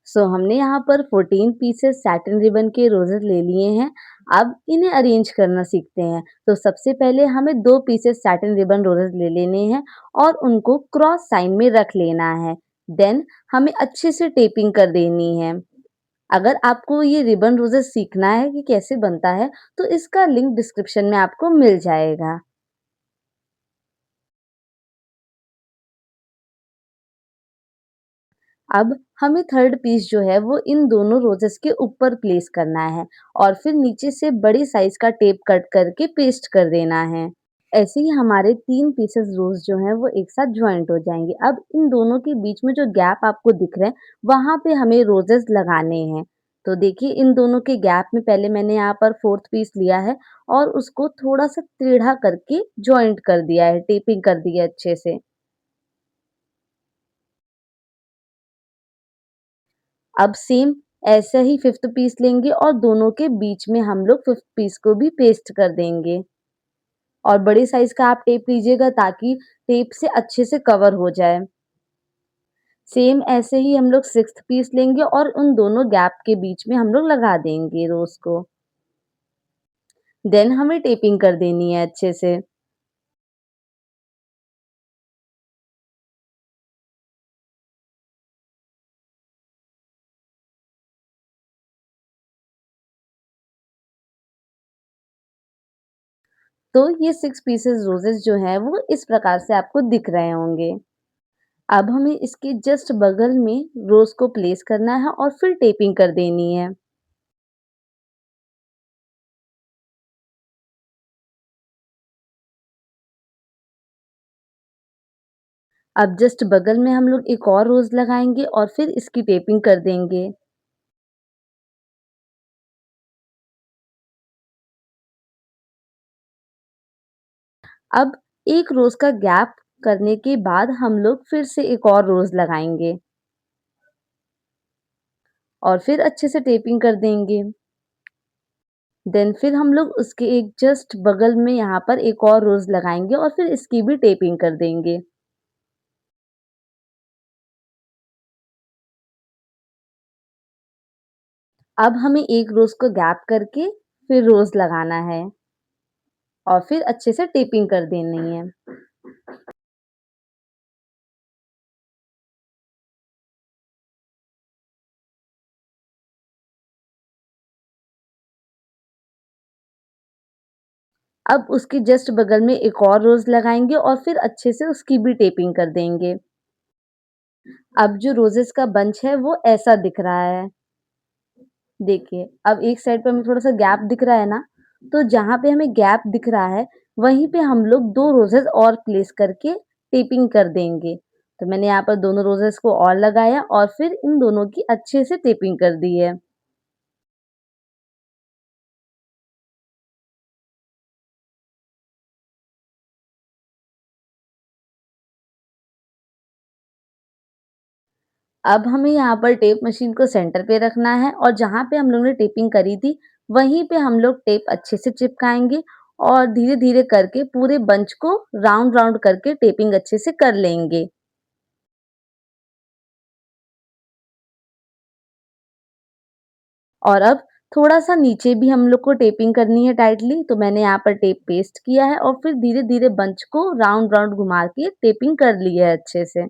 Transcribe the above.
हमने यहाँ पर 14 पीसेस सैटिन रिबन के रोजेस ले लिए हैं। अब इन्हें अरेंज करना सीखते हैं। तो सबसे पहले हमें 2 पीसेस सैटिन रिबन रोजेस ले लेने हैं और उनको क्रॉस साइन में रख लेना है। देन हमें अच्छे से टेपिंग कर देनी है। अगर आपको ये रिबन रोजेस सीखना है कि कैसे बनता है, तो इसका लिंक डिस्क्रिप्शन में आपको मिल जाएगा। अब हमें थर्ड पीस जो है वो इन दोनों रोजेस के ऊपर प्लेस करना है और फिर नीचे से बड़ी साइज का टेप कट करके पेस्ट कर देना है। ऐसे ही हमारे 3 पीसेस रोज जो हैं वो एक साथ जॉइंट हो जाएँगे। अब इन दोनों के बीच में जो गैप आपको दिख रहे हैं, वहाँ पे हमें रोजेस लगाने हैं। तो देखिए इन दोनों के गैप में पहले मैंने यहाँ पर 4th पीस लिया है और उसको थोड़ा-सा टेढ़ा करके जॉइंट कर दिया है, टेपिंग कर दी है अच्छे से। अब सेम ऐसे ही 5th पीस लेंगे और दोनों के बीच में हम लोग 5th पीस को भी पेस्ट कर देंगे और बड़े साइज़ का आप टेप लीजिएगा ताकि टेप से अच्छे से कवर हो जाए। सेम ऐसे ही हम लोग 6th पीस लेंगे और उन दोनों गैप के बीच में हम लोग लगा देंगे रोज़ को। देन हमें टेपिंग कर देनी है अच्छे से। तो ये 6 पीसेस रोज़ेज़ जो हैं वो इस प्रकार से आपको दिख रहे होंगे। अब हमें इसके जस्ट बगल में रोज़ को प्लेस करना है और फिर टेपिंग कर देनी है। अब जस्ट बगल में हम लोग एक और रोज़ लगाएँगे और फिर इसकी टेपिंग कर देंगे। अब एक रोज़ का गैप करने के बाद हम लोग फिर से एक और रोज़ लगाएँगे और फिर अच्छे से टेपिंग कर देंगे। देन फिर हम लोग उसके एक जस्ट बगल में यहाँ पर एक और रोज़ लगाएँगे और फिर इसकी भी टेपिंग कर देंगे। अब हमें एक रोज़ को गैप करके फिर रोज़ लगाना है और फिर अच्छे से टेपिंग कर देनी है। अब उसके जस्ट बगल में एक और रोज़ लगाएँगे और फिर अच्छे से उसकी भी टेपिंग कर देंगे। अब जो रोज़ेज़ का बंच है वो ऐसा दिख रहा है। देखिए, अब एक साइड पे हमें थोड़ा-सा गैप दिख रहा है ना, तो जहाँ पे हमें गैप दिख रहा है, वहीं पे हम लोग 2 रोज़ेज़ और प्लेस करके टेपिंग कर देंगे। तो मैंने यहाँ पर दोनों रोज़ेज़ को और लगाया और फिर इन दोनों की अच्छे से टेपिंग कर दी है। अब हमें यहाँ पर टेप मशीन को सेंटर पे रखना है और जहाँ पे हम लोग ने टेपिंग करी थी, वहीं पे हम लोग टेप अच्छे से चिपकाएँगे और धीरे-धीरे करके पूरे बंच को राउंड-राउंड करके टेपिंग अच्छे से कर लेंगे। और अब थोड़ा-सा नीचे भी हम लोग को टेपिंग करनी है टाइटली, तो मैंने यहाँ पर टेप पेस्ट किया है और फिर धीरे-धीरे बंच को राउंड-राउंड घुमा के टेपिंग कर ली है अच्छे से।